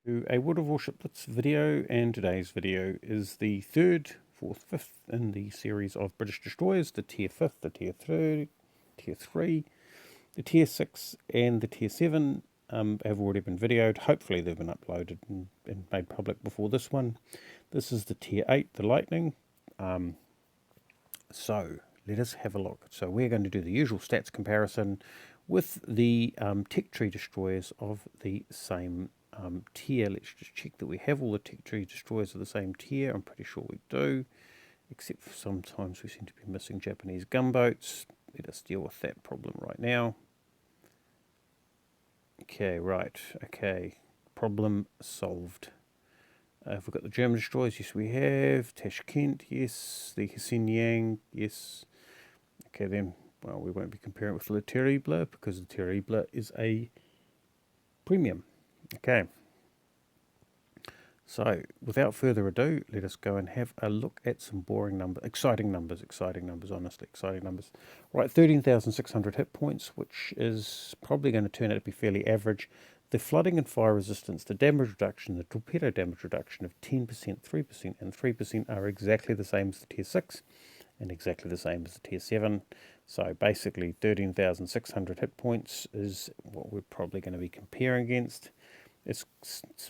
A World of Warship Blitz video, and today's video is the third, fourth, fifth in the series of British destroyers, the Tier 5th, the Tier 3, the Tier 6 and the Tier 7 have already been videoed. Hopefully they've been uploaded and made public before this one. This is the Tier 8, the Lightning. So let us have a look. So we're going to do the usual stats comparison with the tech tree destroyers of the same tier. Let's just check that we have all the tech tree destroyers of the same tier. I'm pretty sure we do, except for sometimes we seem to be missing Japanese gunboats. Let us deal with that problem right now. Okay, right, okay, problem solved. Have we got the German destroyers? Yes, we have. Tashkent, yes. The Hsien-Yang, yes. Okay, then, well, we won't be comparing it with Le Terrible because the Terrible is a premium. Okay. So, without further ado, let us go and have a look at some boring numbers. Exciting numbers, honestly, exciting numbers. Right, 13,600 hit points, which is probably going to turn out to be fairly average. The flooding and fire resistance, the damage reduction, the torpedo damage reduction of 10%, 3% and 3% are exactly the same as the Tier 6 and exactly the same as the Tier 7. So basically 13,600 hit points is what we're probably going to be comparing against. Its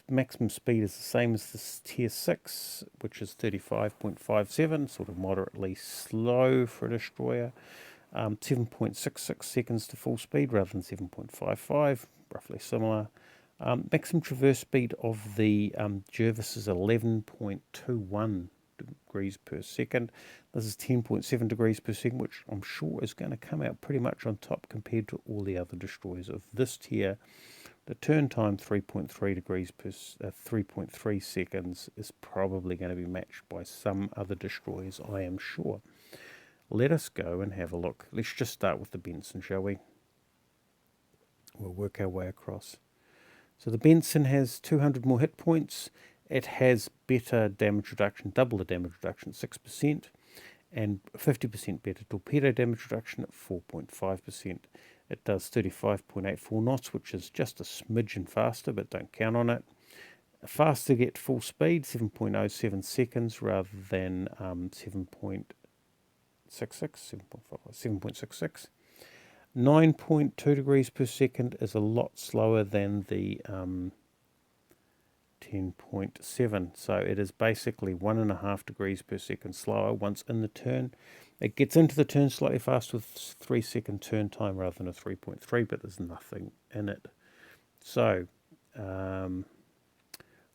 maximum speed is the same as the Tier 6, which is 35.57, sort of moderately slow for a destroyer. 7.66 seconds to full speed rather than 7.55, roughly similar. Maximum traverse speed of the Jervis is 11.21 degrees per second. This is 10.7 degrees per second, which I'm sure is going to come out pretty much on top compared to all the other destroyers of this tier. The turn time 3.3 degrees per 3.3 seconds is probably going to be matched by some other destroyers, I am sure. Let us go and have a look. Let's just start with the Benson, shall we? We'll work our way across. So the Benson has 200 more hit points. It has better damage reduction, double the damage reduction, 6%, and 50% better torpedo damage reduction at 4.5%. It does 35.84 knots, which is just a smidgen faster, but don't count on it. Faster to get full speed, 7.07 seconds rather than 7.66. 7.66. 9.2 degrees per second is a lot slower than the 10.7, so it is basically 1.5 degrees per second slower once in the turn. It gets into the turn slightly faster with 3-second turn time rather than a 3.3, but there's nothing in it. So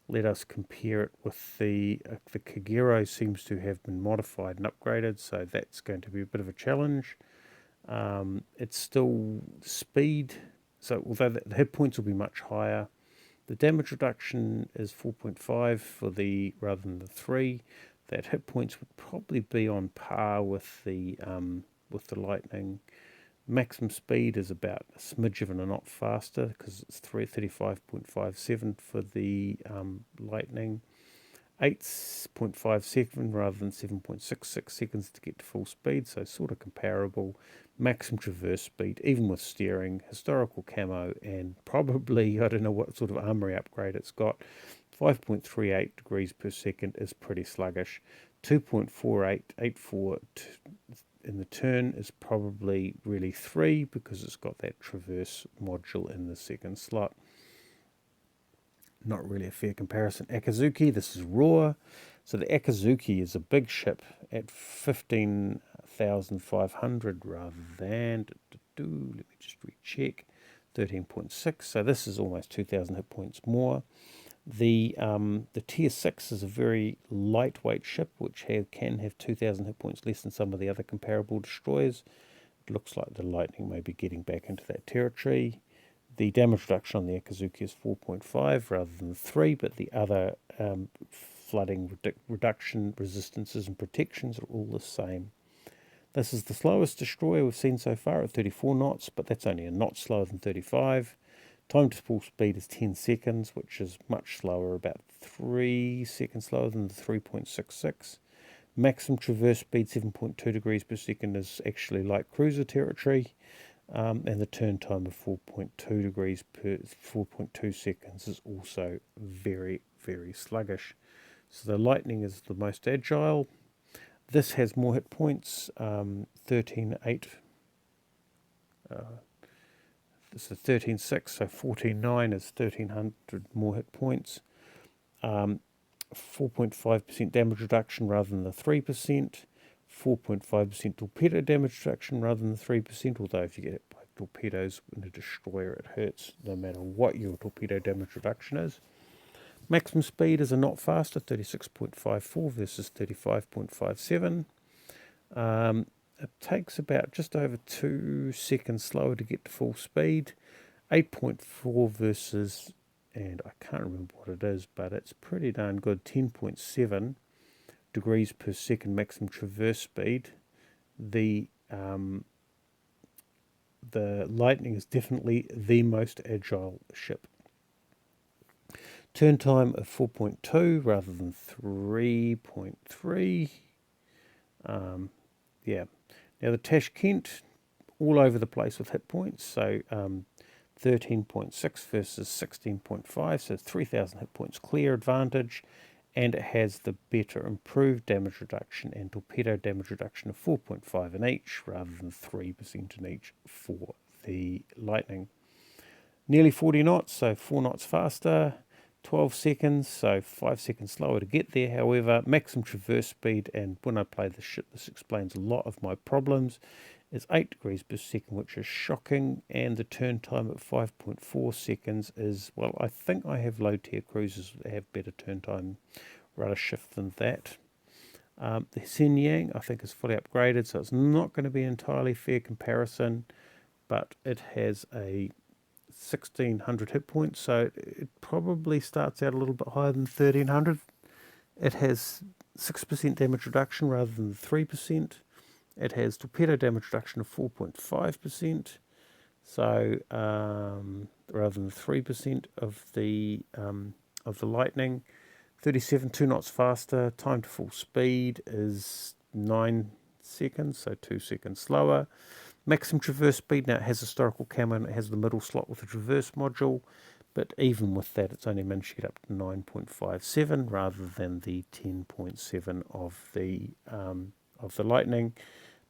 let us compare it with the Kagero. Seems to have been modified and upgraded, so that's going to be a bit of a challenge. It's still speed, so although the hit points will be much higher, the damage reduction is 4.5 for the rather than the 3. That hit points would probably be on par with the Lightning. Maximum speed is about a smidge of a knot faster because it's 35.57 for the Lightning. 8.57 rather than 7.66 seconds to get to full speed, so sort of comparable. Maximum traverse speed, even with steering, historical camo, and probably, I don't know what sort of armory upgrade it's got. 5.38 degrees per second is pretty sluggish. 2.4884 in the turn is probably really 3 because it's got that traverse module in the second slot. Not really a fair comparison. Akuzuki, this is raw. So the Akuzuki is a big ship at 15,500 rather than, let me just recheck, 13.6. So this is almost 2,000 hit points more. The Tier 6 is a very lightweight ship, which can have 2,000 hit points less than some of the other comparable destroyers. It looks like the Lightning may be getting back into that territory. The damage reduction on the Akuzuki is 4.5 rather than 3, but the other flooding reduction, resistances and protections are all the same. This is the slowest destroyer we've seen so far at 34 knots, but that's only a knot slower than 35. Time to full speed is 10 seconds, which is much slower, about 3 seconds slower than the 3.66. Maximum traverse speed, 7.2 degrees per second, is actually like cruiser territory. and the turn time of 4.2 degrees per 4.2 seconds is also very, very sluggish. So the Lightning is the most agile. This has more hit points, 13.8. This is 13.6, so 14.9 is 1,300 more hit points. 4.5% damage reduction rather than the 3%. 4.5% torpedo damage reduction rather than the 3%, although if you get hit by torpedoes in a destroyer it hurts no matter what your torpedo damage reduction is. Maximum speed is a knot faster, 36.54 versus 35.57. It takes about just over 2 seconds slower to get to full speed. 8.4 versus, and I can't remember what it is, but it's pretty darn good, 10.7 degrees per second maximum traverse speed. The Lightning is definitely the most agile ship. Turn time of 4.2 rather than 3.3. Yeah. Now the Tashkent, all over the place with hit points. So 13.6 versus 16.5, so 3,000 hit points clear advantage. And it has the better improved damage reduction and torpedo damage reduction of 4.5 in each rather than 3% in each for the Lightning. Nearly 40 knots, so 4 knots faster. 12 seconds, so 5 seconds slower to get there. However, maximum traverse speed, and when I play this ship, this explains a lot of my problems, is 8 degrees per second, which is shocking, and the turn time at 5.4 seconds is, well, I think I have low-tier cruisers that have better turn time rudder shift than that. The Shenyang, I think, is fully upgraded, so it's not going to be an entirely fair comparison, but it has a 1,600 hit points, so it probably starts out a little bit higher than 1,300. It has 6% damage reduction rather than the 3%. It has torpedo damage reduction of 4.5%, so rather than 3% of the Lightning. 37, 2 knots faster. Time to full speed is 9 seconds, so 2 seconds slower. Maximum traverse speed, now it has historical camo and it has the middle slot with a traverse module, but even with that it's only managed to get up to 9.57 rather than the 10.7 of the Lightning.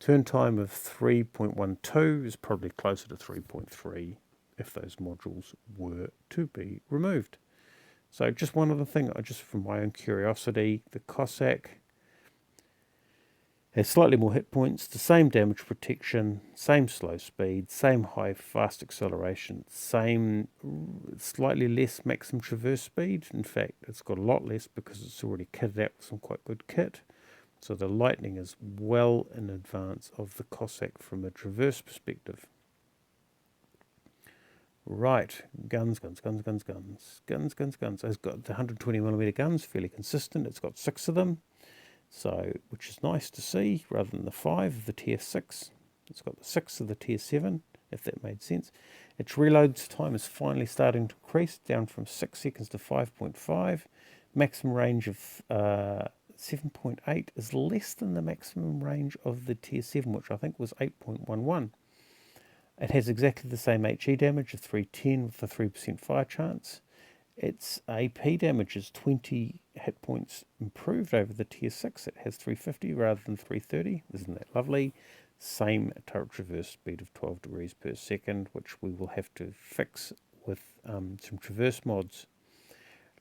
Turn time of 3.12 is probably closer to 3.3 if those modules were to be removed. So just one other thing, just from my own curiosity, the Cossack has slightly more hit points, the same damage protection, same slow speed, same high fast acceleration, same slightly less maximum traverse speed. In fact, it's got a lot less because it's already kitted out with some quite good kit. So the Lightning is well in advance of the Cossack from a traverse perspective. Right, guns. It's got the 120mm guns, fairly consistent. It's got 6 of them. So, which is nice to see, rather than the 5 of the tier 6. It's got the 6 of the tier 7, if that made sense. Its reload time is finally starting to increase, down from 6 seconds to 5.5. Maximum range of 7.8 is less than the maximum range of the tier 7, which I think was 8.11. It has exactly the same HE damage of 310 with a 3% fire chance. Its AP damage is 20 hit points improved over the tier 6. It has 350 rather than 330. Isn't that lovely? Same turret traverse speed of 12 degrees per second, which we will have to fix with some traverse mods.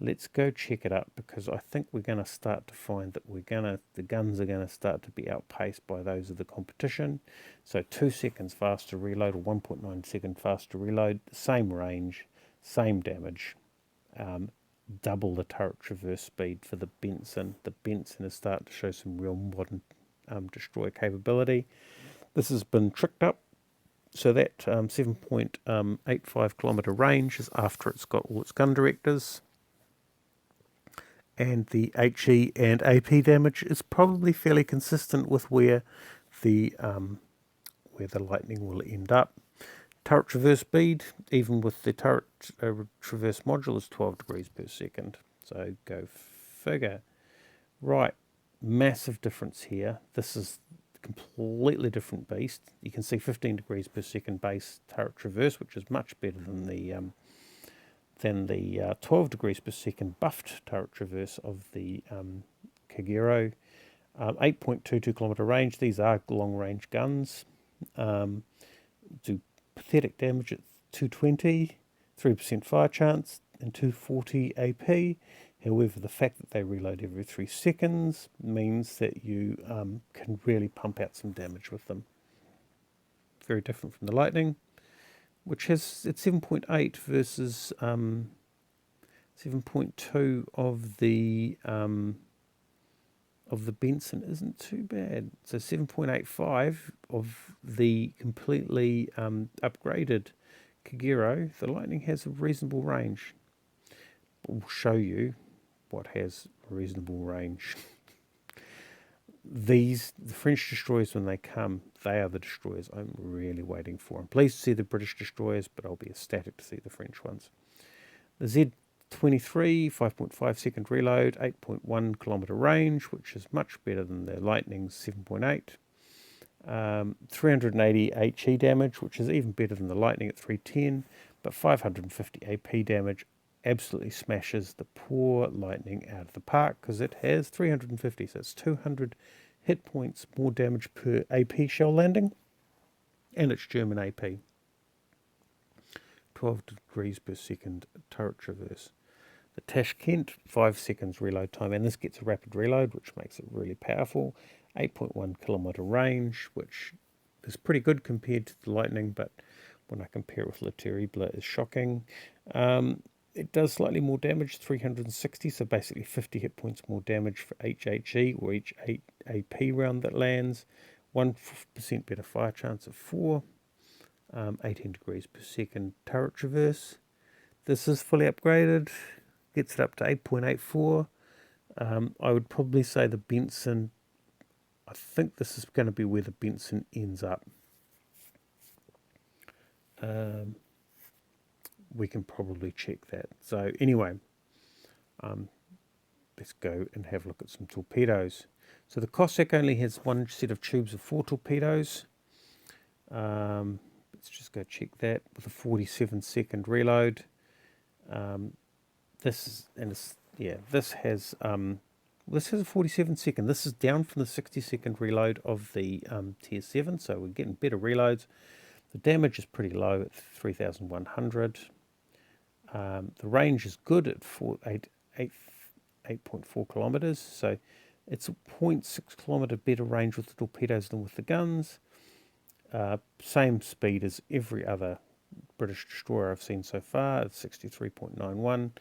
Let's go check it out, because I think we're going to start to find that the guns are going to start to be outpaced by those of the competition. So 2 seconds faster reload, or 1.9 second faster reload, same range, same damage. Double the turret traverse speed for the Benson. The Benson is starting to show some real modern destroyer capability. This has been tricked up, so that 7.85 kilometre range is after it's got all its gun directors. And the HE and AP damage is probably fairly consistent with where the Lightning will end up. Turret traverse speed, even with the turret traverse module, is 12 degrees per second. So go figure. Right, massive difference here. This is completely different beast. You can see 15 degrees per second base turret traverse, which is much better than the 12 degrees per second buffed turret traverse of the Kagero. 8.22 kilometre range. These are long range guns. Do pathetic damage at 220, 3% fire chance, and 240 AP. However, the fact that they reload every 3 seconds means that you can really pump out some damage with them. Very different from the Lightning, which has at 7.8 versus 7.2 of the Benson isn't too bad. So 7.85 of the completely upgraded Kagero. The Lightning has a reasonable range. We'll show you what has a reasonable range. The French destroyers, when they come, they are the destroyers I'm really waiting for. I'm pleased to see the British destroyers, but I'll be ecstatic to see the French ones. The Z-23, 5.5 second reload, 8.1 kilometre range, which is much better than the Lightning's 7.8. 380 HE damage, which is even better than the Lightning at 310, but 550 AP damage absolutely smashes the poor Lightning out of the park because it has 350, so it's 200 hit points more damage per AP shell landing, and it's German AP. 12 degrees per second turret traverse. The Tashkent, 5 seconds reload time, and this gets a rapid reload, which makes it really powerful. 8.1 kilometre range, which is pretty good compared to the Lightning, but when I compare it with Le Terrible, it's shocking. It does slightly more damage, 360, so basically 50 hit points more damage for each HE or each AP round that lands. 1% better fire chance of 4. 18 degrees per second turret traverse. This is fully upgraded, gets it up to 8.84. I would probably say the Benson, I think this is going to be where the Benson ends up. We can probably check that. So anyway, let's go and have a look at some torpedoes. So the Cossack only has one set of tubes of 4 torpedoes. Let's just go check that with a 47 second reload. This has a 47 second. This is down from the 60 second reload of the Tier 7, so we're getting better reloads. The damage is pretty low at 3,100. The range is good at 8.4 kilometres, so it's a 0.6 kilometre better range with the torpedoes than with the guns. Same speed as every other British destroyer I've seen so far at 63.91.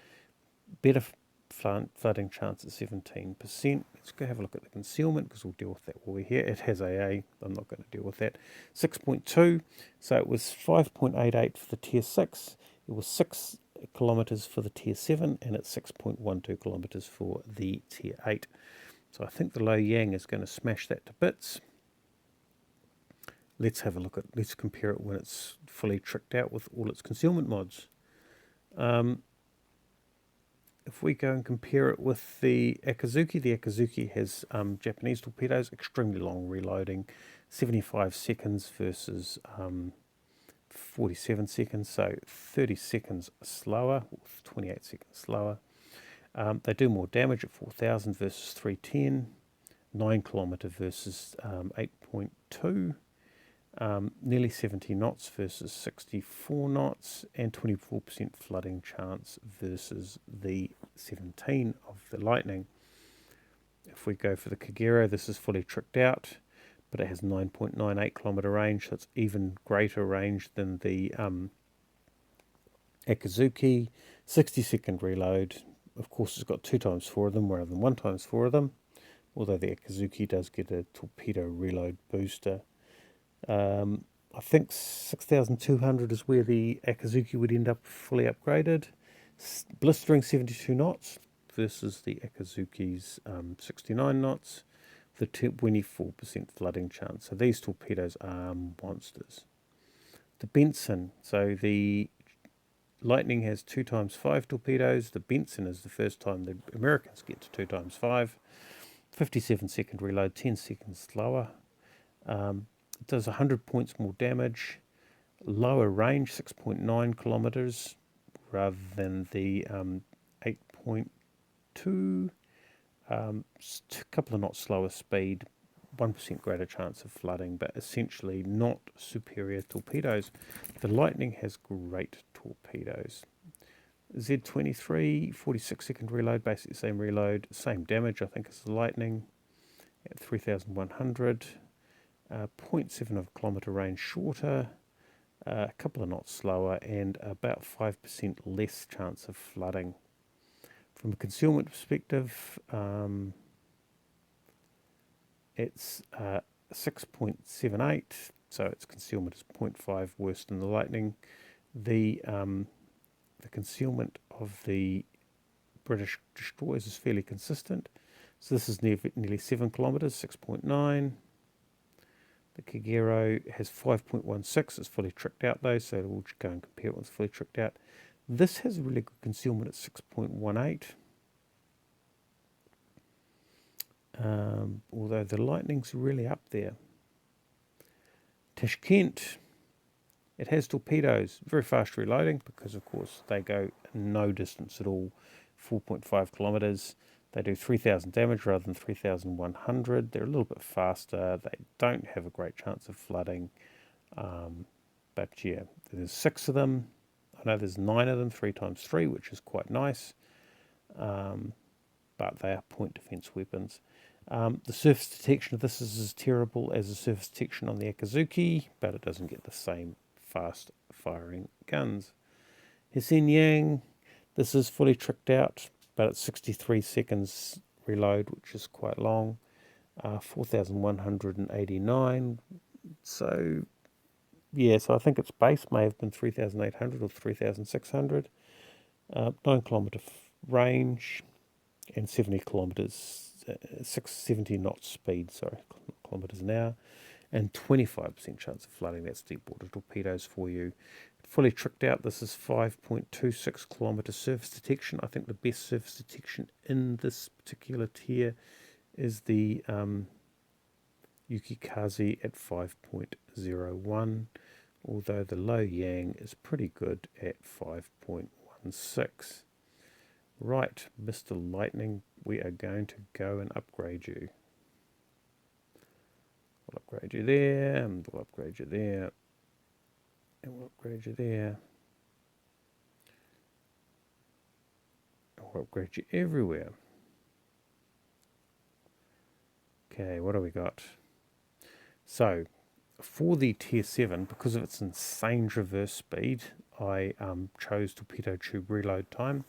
Better flooding chance at 17%. Let's go have a look at the concealment because we'll deal with that while we're here. It has AA. I'm not going to deal with that. 6.2. So it was 5.88 for the Tier 6. It was 6 kilometres for the Tier 7, and it's 6.12 kilometres for the Tier 8. So I think the Low Yang is going to smash that to bits. Let's have a look at, let's compare it when it's fully tricked out with all its concealment mods. If we go and compare it with the Akuzuki has Japanese torpedoes, extremely long reloading, 75 seconds versus 47 seconds, so 30 seconds slower, 28 seconds slower. They do more damage at 4,000 versus 310, 9 kilometre versus 8.2. Nearly 70 knots versus 64 knots, and 24% flooding chance versus the 17 of the Lightning. If we go for the Kagero, this is fully tricked out, but it has 9.98 kilometre range, so it's even greater range than the Akuzuki. 60 second reload. Of course, it's got 2 times 4 of them rather than 1 times 4 of them, although the Akuzuki does get a torpedo reload booster. I think 6,200 is where the Akuzuki would end up fully upgraded. Blistering 72 knots versus the Akuzuki's 69 knots. The 24% flooding chance. So these torpedoes are monsters. The Benson. So the Lightning has 2 times 5 torpedoes. The Benson is the first time the Americans get to 2 times 5. 57 second reload, 10 seconds slower. It does 100 points more damage, lower range, 6.9 kilometers, rather than the 8.2. A couple of knots slower speed, 1% greater chance of flooding, but essentially not superior torpedoes. The Lightning has great torpedoes. Z23, 46-second reload, basically same reload, same damage I think as the Lightning at 3,100. 0.7 of a kilometre range shorter, a couple of knots slower, and about 5% less chance of flooding. From a concealment perspective, it's 6.78, so its concealment is 0.5 worse than the Lightning. The concealment of the British destroyers is fairly consistent. So this is nearly 7 kilometres, 6.9. The Kagero has 5.16. It's fully tricked out though, so we'll just go and compare it with fully tricked out. This has a really good concealment at 6.18. Although the Lightning's really up there. Tashkent, it has torpedoes, very fast reloading because of course they go no distance at all, 4.5 kilometres. They do 3,000 damage rather than 3,100. They're a little bit faster. They don't have a great chance of flooding. But yeah, there's 6 of them. I know there's 9 of them, 3 times 3, which is quite nice. But they are point defence weapons. The surface detection of this is as terrible as the surface detection on the Akuzuki, but it doesn't get the same fast firing guns. Hsien Yang, this is fully tricked out, but it's 63 seconds reload, which is quite long. 4,189. So, yeah, so I think its base may have been 3,800 or 3,600. 9 kilometre range and 70 kilometres. 670 knots speed, sorry, kilometres an hour, and 25% chance of flooding. That's deep water torpedoes for you. Fully tricked out, this is 5.26 kilometre surface detection. I think the best surface detection in this particular tier is the Yukikaze at 5.01, although the Low Yang is pretty good at 5.16. Right, Mr. Lightning, we are going to go and upgrade you. We'll upgrade you there, and we'll upgrade you there, and we'll upgrade you there. And we'll upgrade you everywhere. Okay, what do we got? So, for the Tier 7, because of its insane traverse speed, I chose Torpedo Tube Reload Time.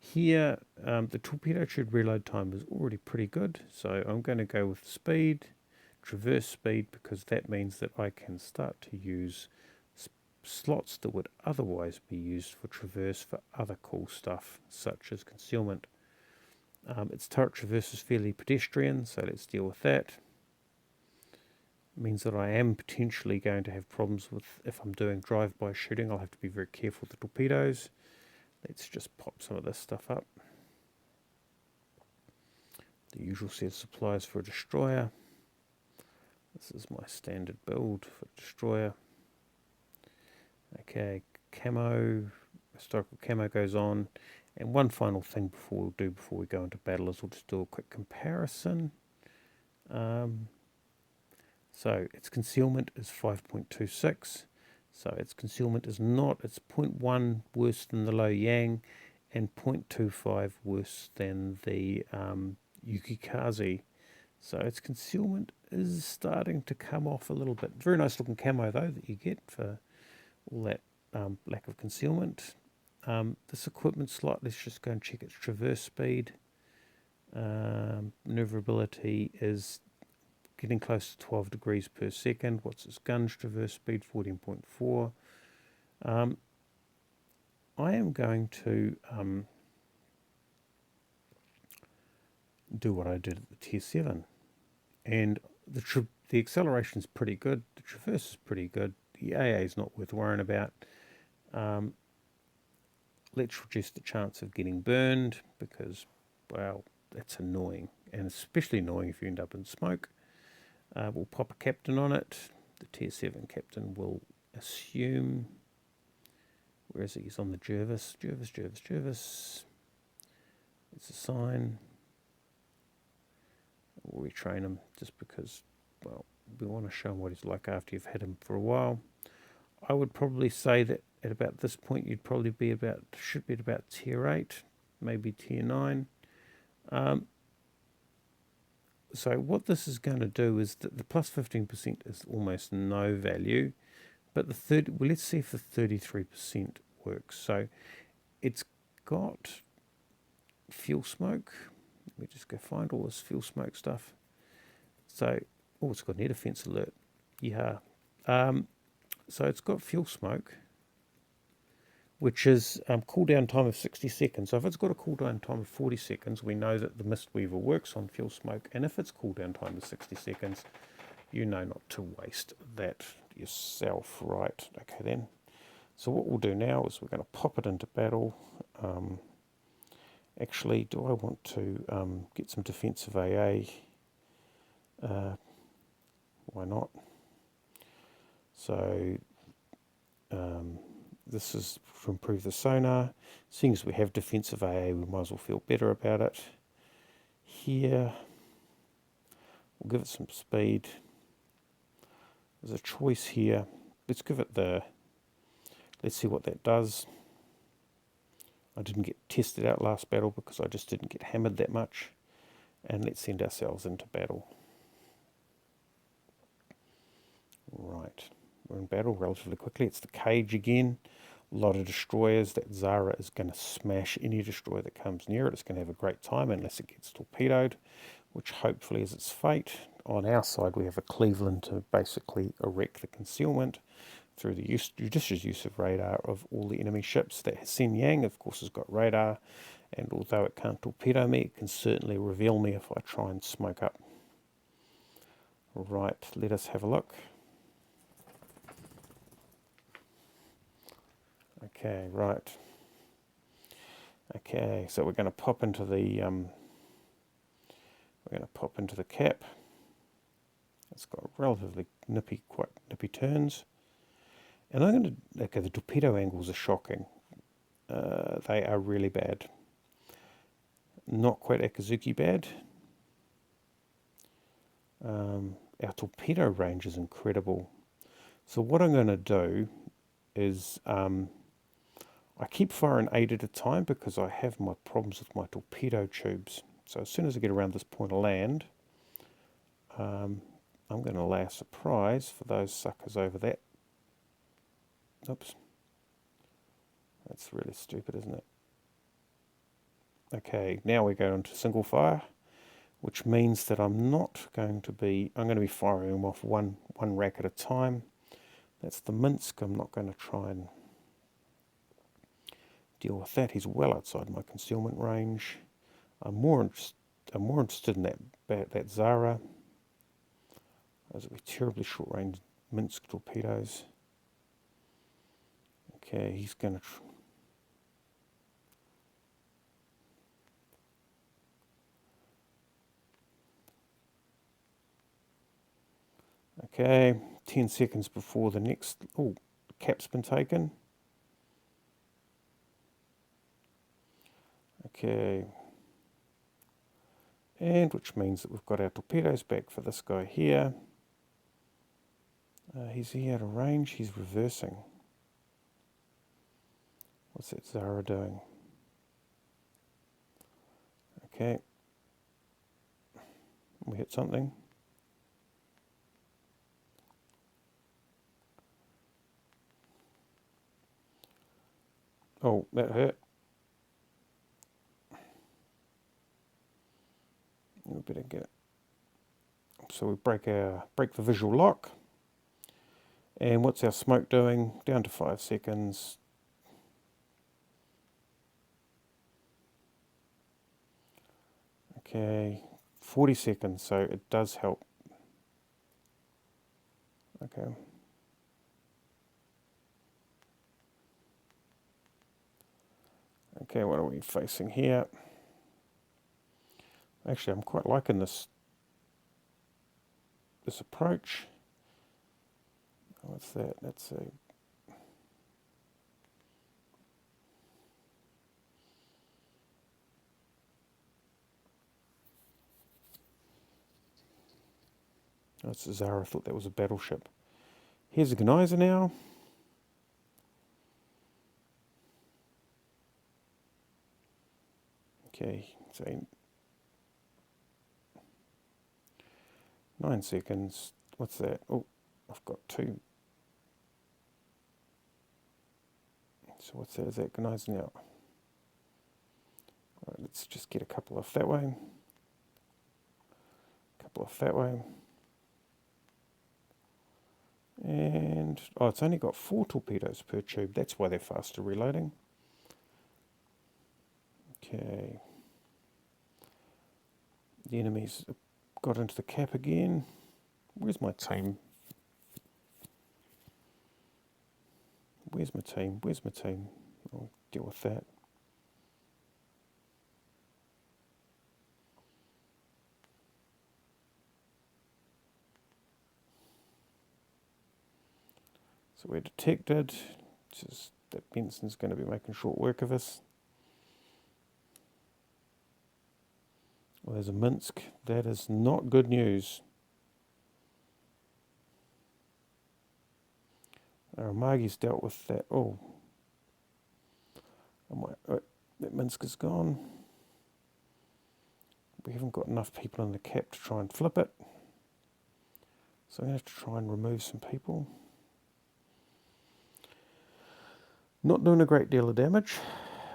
Here, the torpedo tube reload time is already pretty good, so I'm going to go with speed, traverse speed, because that means that I can start to use slots that would otherwise be used for traverse for other cool stuff, such as concealment. Its turret traverse is fairly pedestrian, so let's deal with that. It means that I am potentially going to have problems with, if I'm doing drive-by shooting, I'll have to be very careful with the torpedoes. Let's just pop some of this stuff up. The usual set of supplies for a destroyer. This is my standard build for a destroyer. Okay, camo, historical camo goes on. And one final thing before we go into battle is we'll just do a quick comparison. So its concealment is 5.26. So its concealment is not, it's 0.1 worse than the Low Yang and 0.25 worse than the Yukikaze. So its concealment is starting to come off a little bit. Very nice looking camo though that you get for all that lack of concealment. This equipment slot, let's just go and check its traverse speed. Maneuverability is getting close to 12 degrees per second. What's its gun's traverse speed? 14.4. I am going to do what I did at the Tier 7. And the acceleration is pretty good. The traverse is pretty good. The AA is not worth worrying about. Let's reduce the chance of getting burned because, well, that's annoying. And especially annoying if you end up in smoke. We'll pop a captain on it. The tier 7 captain will assume, where is he? He's on the Jervis. Jervis. It's a sign. We'll retrain him just because, well, we want to show him what he's like after you've had him for a while. I would probably say that at about this point you'd probably be should be at about tier 8, maybe tier 9. So what this is going to do is that the plus 15% is almost no value, but let's see if the 33% works. So it's got fuel smoke. Let me just go find all this fuel smoke stuff. So, it's got an air defense alert. Yeah. So it's got fuel smoke, which is cooldown time of 60 seconds. So if it's got a cooldown time of 40 seconds, we know that the Mistweaver works on fuel smoke. And if its cooldown time is 60 seconds, you know not to waste that yourself, right? Okay then. So what we'll do now is we're going to pop it into battle. Actually, do I want to get some defensive AA? Why not? So this is to improve the sonar. Seeing as we have defensive AA, we might as well feel better about it. Here, we'll give it some speed. There's a choice here. Let's give it let's see what that does. I didn't get tested out last battle because I just didn't get hammered that much. And let's send ourselves into battle. Right, we're in battle relatively quickly. It's the cage again. A lot of destroyers. That Zara is going to smash any destroyer that comes near it. It's going to have a great time unless it gets torpedoed, which hopefully is its fate. On our side, we have a Cleveland to basically erect the concealment through the judicious use of radar of all the enemy ships. That Sen Yang, of course, has got radar, and although it can't torpedo me, it can certainly reveal me if I try and smoke up. Right, let us have a look. Okay, right. Okay, so we're going to pop into the cap. It's got relatively quite nippy turns. And I'm going to, okay, the torpedo angles are shocking. They are really bad. Not quite Akuzuki bad. Our torpedo range is incredible. So what I'm going to do is I keep firing 8 at a time because I have my problems with my torpedo tubes. So as soon as I get around this point of land, I'm going to lay a surprise for those suckers over that. Oops. That's really stupid, isn't it? Okay, now we go into single fire, which means that I'm going to be firing them off one rack at a time. That's the Minsk. I'm not going to try and deal with that. He's well outside my concealment range. I'm more interested in that Zara. Those will be terribly short range Minsk torpedoes. Okay, he's going to. Okay, 10 seconds before the next. Oh, cap's been taken. Okay, and which means that we've got our torpedoes back for this guy here. He's here out of range. He's reversing. What's that Zara doing? Okay, we hit something. Oh, that hurt. We better get it. So we break the visual lock. And what's our smoke doing? Down to 5 seconds. Okay, 40 seconds, so it does help. Okay. Okay, what are we facing here? Actually, I'm quite liking this. this approach. What's that? That's a... That's a Zara. I thought that was a battleship. Here's a Geyser now. Okay, so 9 seconds. What's that? Oh, I've got 2. So what's that? Is that Geyser now? Right, let's just get a couple off that way. A couple off that way. And, oh, it's only got 4 torpedoes per tube. That's why they're faster reloading. Okay. The enemies got into the cap again. Where's my team? Where's my team? Where's my team? I'll deal with that. So we're detected. Just that Benson's going to be making short work of us. Well, there's a Minsk. That is not good news. Aramagi's dealt with that. Oh, that Minsk is gone. We haven't got enough people in the cap to try and flip it. So I'm going to have to try and remove some people. Not doing a great deal of damage.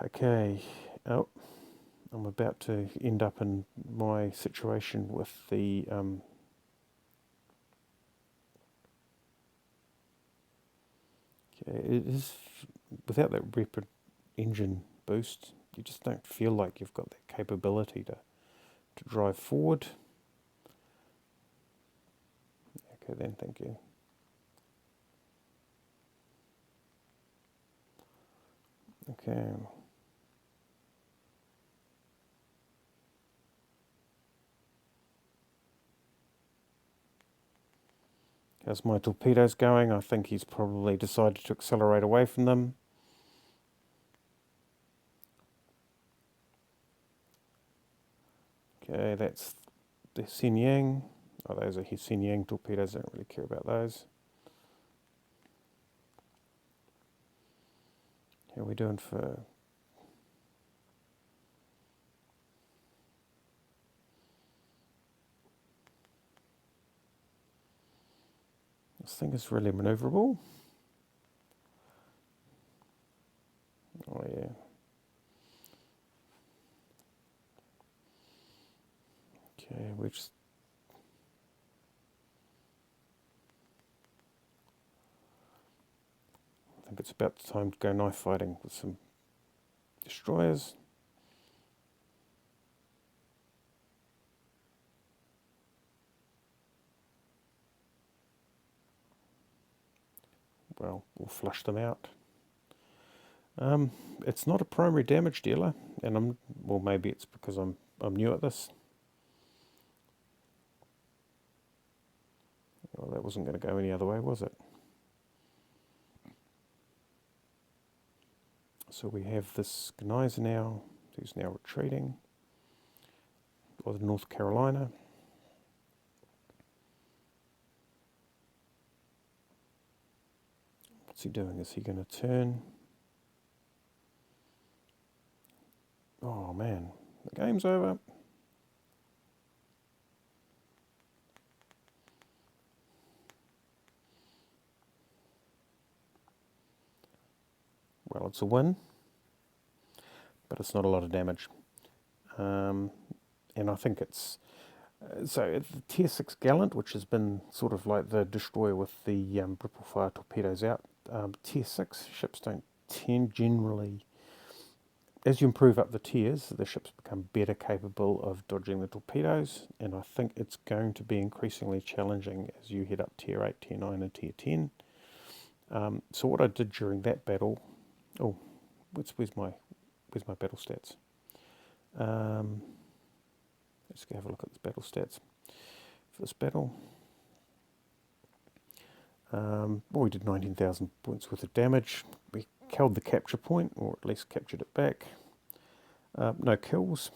Okay. Oh, I'm about to end up in my situation with the okay, it is without that rapid engine boost, you just don't feel like you've got that capability to drive forward. Okay then, thank you. Okay. How's my torpedoes going? I think he's probably decided to accelerate away from them. Okay, that's the Xinyang. Oh, those are his Xinyang torpedoes. I don't really care about those. How are we doing for... This thing is really maneuverable. Oh yeah. Okay, we just... I think it's about time to go knife fighting with some destroyers. Well, we'll flush them out. It's not a primary damage dealer, and well, maybe it's because I'm new at this. Well, that wasn't going to go any other way, was it? So we have this Geyser now, who's now retreating. Or North Carolina. What's he doing? Is he going to turn? Oh man, the game's over. Well, it's a win, but it's not a lot of damage. And I think it's... So the Tier 6 Gallant, which has been sort of like the destroyer with the ripple fire torpedoes out, Tier 6 ships don't tend generally... As you improve up the tiers, the ships become better capable of dodging the torpedoes, and I think it's going to be increasingly challenging as you head up Tier 8, Tier 9 and Tier 10. So what I did during that battle... Oh, where's my battle stats? Let's go have a look at the battle stats for this battle. Well, we did 19,000 points worth of damage. We killed the capture point, or at least captured it back. No kills.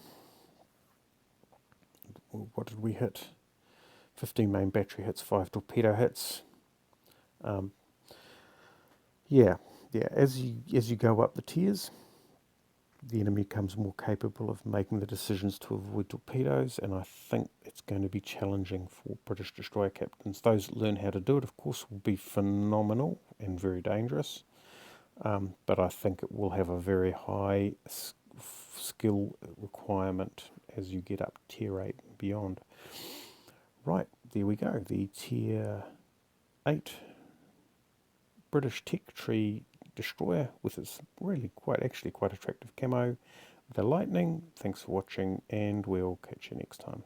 What did we hit? 15 main battery hits, 5 torpedo hits. Yeah. As you go up the tiers, the enemy becomes more capable of making the decisions to avoid torpedoes, and I think it's going to be challenging for British destroyer captains. Those that learn how to do it, of course, will be phenomenal and very dangerous, but I think it will have a very high skill requirement as you get up tier 8 and beyond. Right, there we go, the tier 8 British Tech Tree destroyer with its really quite attractive camo, the lightning. Thanks for watching, and we'll catch you next time.